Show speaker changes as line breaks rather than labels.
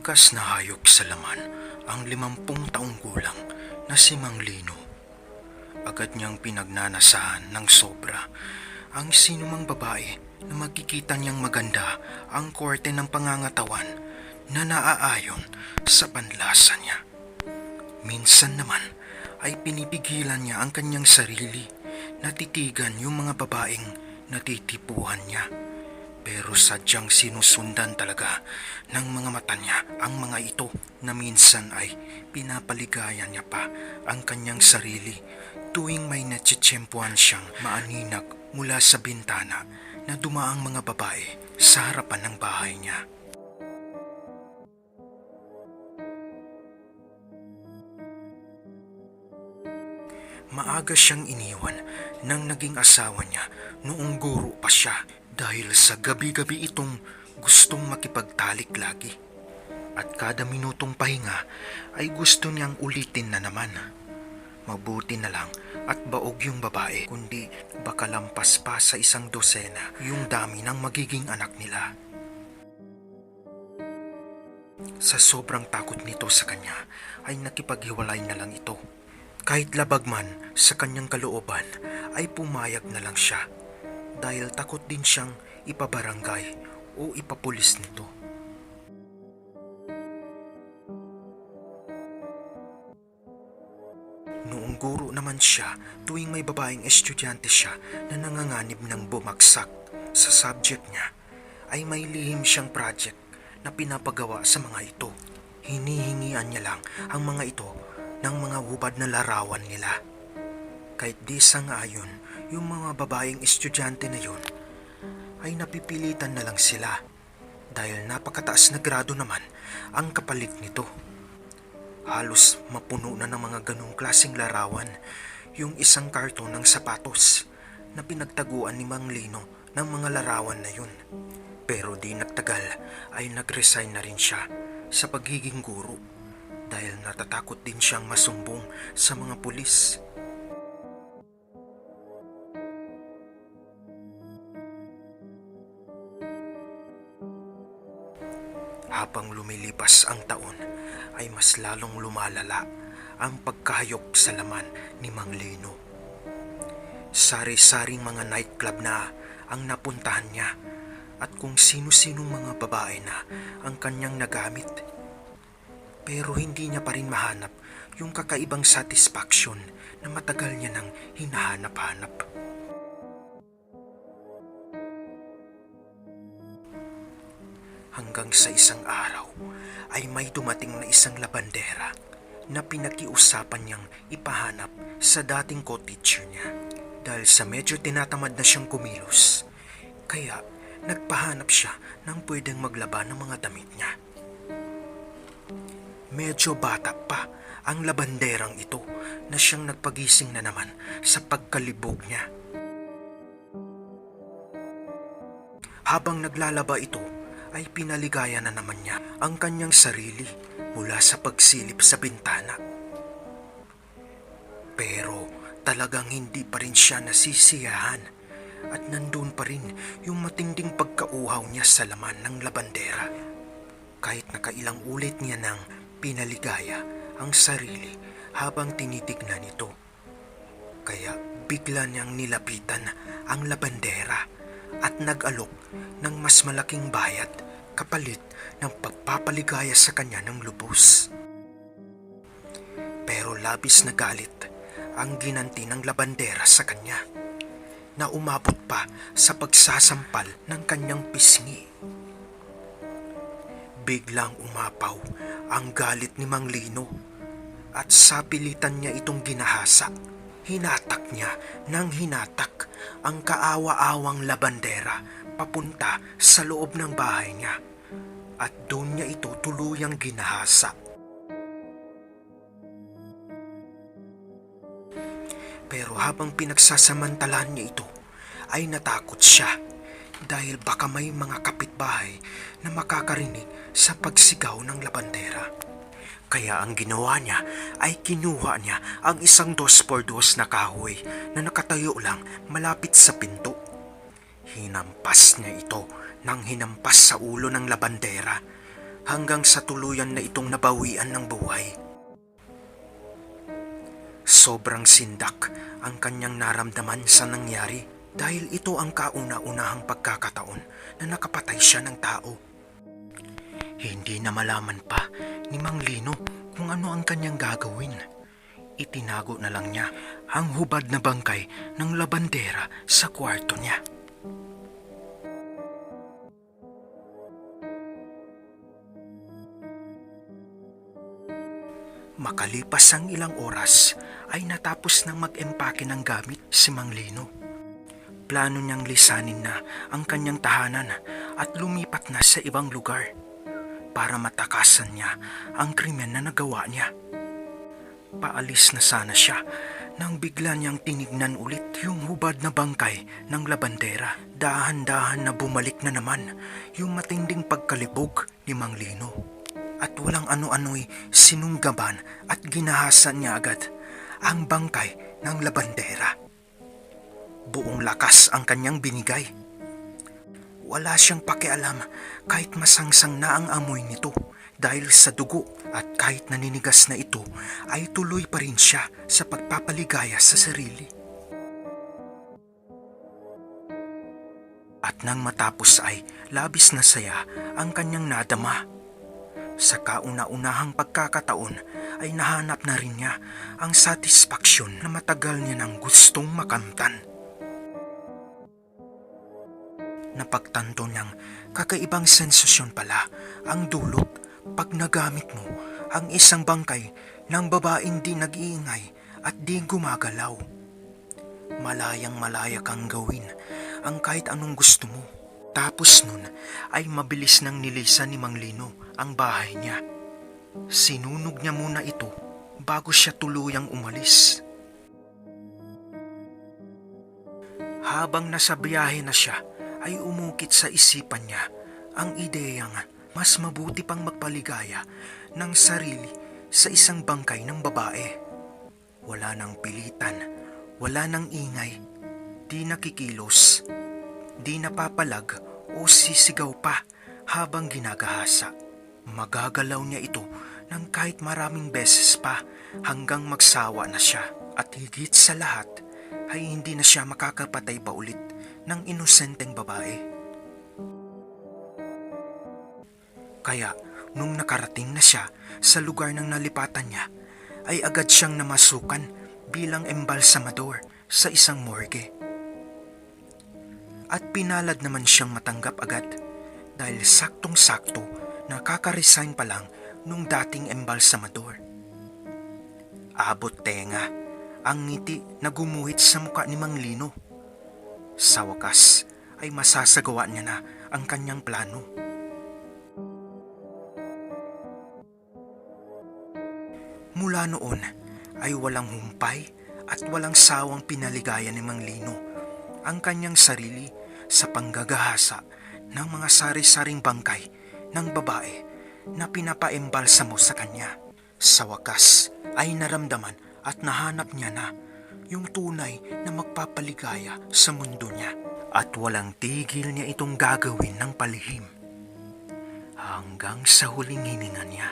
Likas na hayop sa laman ang 50 taong gulang na si Mang Lino. Agad niyang pinagnanasahan ng sobra ang sinumang babae na makikita niyang maganda ang korte ng pangangatawan na naaayon sa panlasa niya. Minsan naman ay pinipigilan niya ang kanyang sarili na titigan yung mga babaeng natitipuhan niya. Pero sadyang sinusundan talaga ng mga mata niya ang mga ito na minsan ay pinapaligayan niya pa ang kanyang sarili tuwing may natsitsyempuan siyang maaninag mula sa bintana na dumaang mga babae sa harapan ng bahay niya. Maaga siyang iniwan ng naging asawa niya noong guro pa siya dahil sa gabi-gabi itong gustong makipagtalik lagi. At kada minutong pahinga ay gusto niyang ulitin na naman. Mabuti na lang at baog yung babae, kundi baka lampas pa sa 100 yung dami ng magiging anak nila. Sa sobrang takot nito sa kanya ay nakipaghiwalay na lang ito. Kahit labag man sa kanyang kalooban ay pumayag na lang siya dahil takot din siyang ipabarangay o ipapulis nito. Noong guro naman siya, tuwing may babaeng estudyante siya na nanganganib ng bumagsak sa subject niya, ay may lihim siyang project na pinapagawa sa mga ito. Hinihingian niya lang ang mga ito ng mga hubad na larawan nila. Kahit di sang-ayon yung mga babaeng estudyante na yun, ay napipilitan na lang sila dahil napakataas na grado naman ang kapalit nito. Halos mapuno na ng mga ganong klaseng larawan yung isang karton ng sapatos na pinagtaguan ni Mang Lino ng mga larawan na yun. Pero di nagtagal ay nag-resign na rin siya sa pagiging guro dahil natatakot din siyang masumbong sa mga pulis. Habang lumilipas ang taon, ay mas lalong lumalala ang pagkahayok sa laman ni Mang Lino. Sari-saring mga nightclub na ang napuntahan niya at kung sino-sinong mga babae na ang kanyang nagamit. Pero hindi niya pa rin mahanap yung kakaibang satisfaction na matagal niya nang hinahanap-hanap. Hanggang sa isang araw ay may dumating na isang labandera na pinakiusapan niyang ipahanap sa dating cottager niya. Dahil sa medyo tinatamad na siyang kumilos, kaya nagpahanap siya ng pwedeng maglaba ng mga damit niya. Medyo bata pa ang labanderang ito na siyang nagpagising na naman sa pagkalibog niya. Habang naglalaba ito, ay pinaligaya na naman niya ang kanyang sarili mula sa pagsilip sa bintana. Pero talagang hindi pa rin siya nasisiyahan at nandun pa rin yung matinding pagkauhaw niya sa laman ng labandera. Kahit nakailang ulit niya nang pinaligaya ang sarili habang tinitignan ito. Kaya bigla niyang nilapitan ang labandera at nag-alok ng mas malaking bayad kapalit ng pagpapaligaya sa kanya ng lubos. Pero labis na galit ang ginanti ng labandera sa kanya na umabot pa sa pagsasampal ng kanyang pisngi. Biglang umapaw ang galit ni Mang Lino at sapilitan niya itong ginahasa. Hinatak niya ng hinatak ang kaawa-awang labandera papunta sa loob ng bahay niya at doon niya ito tuluyang ginahasa. Pero habang pinagsasamantalahan niya ito ay natakot siya dahil baka may mga kapitbahay na makakarinig sa pagsigaw ng labandera. Kaya ang ginawa niya ay kinuha niya ang isang 2x2 na kahoy na nakatayo lang malapit sa pinto. Hinampas niya ito nang hinampas sa ulo ng labandera hanggang sa tuluyan na itong nabawian ng buhay. Sobrang sindak ang kanyang naramdaman sa nangyari dahil ito ang kauna-unahang pagkakataon na nakapatay siya ng tao. Hindi na malaman pa ni Mang Lino kung ano ang kanyang gagawin. Itinago na lang niya ang hubad na bangkay ng labandera sa kwarto niya. Makalipas ang ilang oras ay natapos nang mag-empake ng gamit si Mang Lino. Plano niyang lisanin na ang kanyang tahanan at lumipat na sa ibang lugar para matakasan niya ang krimen na nagawa niya. Paalis na sana siya nang bigla niyang tinignan ulit yung hubad na bangkay ng labandera. Dahan-dahan na bumalik na naman yung matinding pagkalibog ni Mang Lino. At walang ano-ano'y sinunggaban at ginahasan niya agad ang bangkay ng labandera. Buong lakas ang kanyang binigay. Wala siyang pakialam kahit masangsang na ang amoy nito dahil sa dugo, at kahit naninigas na ito ay tuloy pa rin siya sa pagpapaligaya sa sarili. At nang matapos ay labis na saya ang kanyang nadama. Sa kauna-unahang pagkakataon ay nahanap na rin niya ang satisfaksyon na matagal niya nang gustong makamtan. Napagtanto niyang kakaibang sensasyon pala ang dulot pag nagamit mo ang isang bangkay ng babaeng di nag-iingay at di gumagalaw. Malayang-malaya kang gawin ang kahit anong gusto mo. Tapos nun ay mabilis nang nilisan ni Mang Lino ang bahay niya. Sinunog niya muna ito bago siya tuluyang umalis. Habang nasa biyahe na siya ay umukit sa isipan niya ang ideyang mas mabuti pang magpaligaya ng sarili sa isang bangkay ng babae. Wala nang pilitan, wala nang ingay, di nakikilos, di napapalag o sisigaw pa habang ginagahasa. Magagalaw niya ito ng kahit maraming beses pa hanggang magsawa na siya, at higit sa lahat ay hindi na siya makakapatay pa ulit ng inosenteng babae. Kaya nung nakarating na siya sa lugar ng nalipatan niya, ay agad siyang namasukan bilang embalsamador sa isang morgue. At pinalad naman siyang matanggap agad dahil saktong-sakto nakaka-resign pa lang nung dating embalsamador. Abot tenga ang ngiti na gumuhit sa muka ni Mang Lino. Sa wakas ay masasagawa niya na ang kanyang plano. Mula noon ay walang humpay at walang sawang pinaligaya ni Mang Lino ang kanyang sarili sa panggagahasa ng mga sari-saring bangkay ng babae na pinapaembalsamo sa kanya. Sa wakas ay naramdaman at nahanap niya na yung tunay na magpapaligaya sa mundo niya, at walang tigil niya itong gagawin ng palihim hanggang sa huling hininga niya.